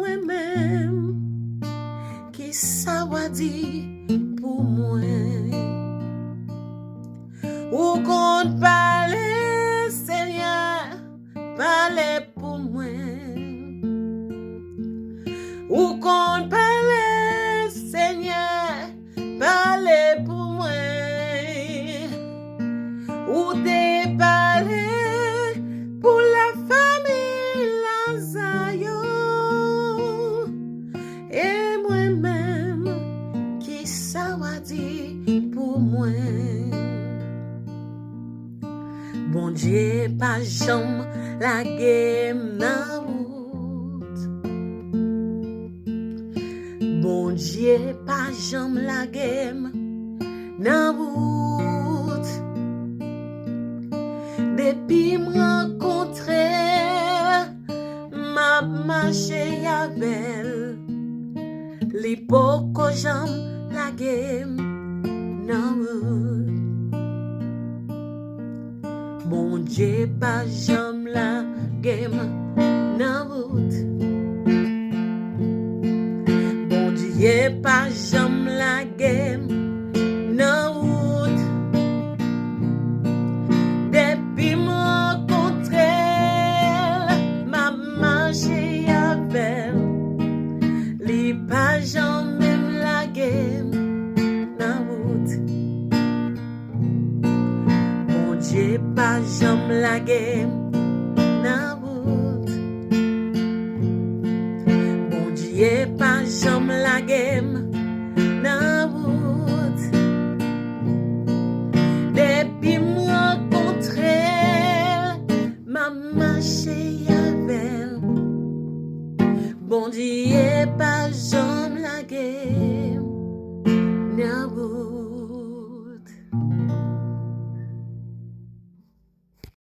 moi-même qui ça va dire pour moi. Ou qu'on parle, Seigneur, parle pour moi. Ou qu'on parle, Seigneur, parle pour moi. Ou te parle pour la famille Lazayo. Et moi-même, qui ça va dire pour moi. Bon Dieu, pas jambe la game na route. Bon Dieu, pas jambe la game na route. Depuis me rencontrer, m'a marché avec l'époque où jambe la game na route. Bon Dieu, pas jambe la game na route. Bon Dieu, pas jambe la game na route. Depuis me rencontrer, m'a marché avec les pas jambe même la game na route. Bon Dieu, pas jambe la game na route. Bon Dieu, pas jambe la game na route. Depuis me rencontrer, m'a marché avec. Bon Dieu, pas jambe la game na route.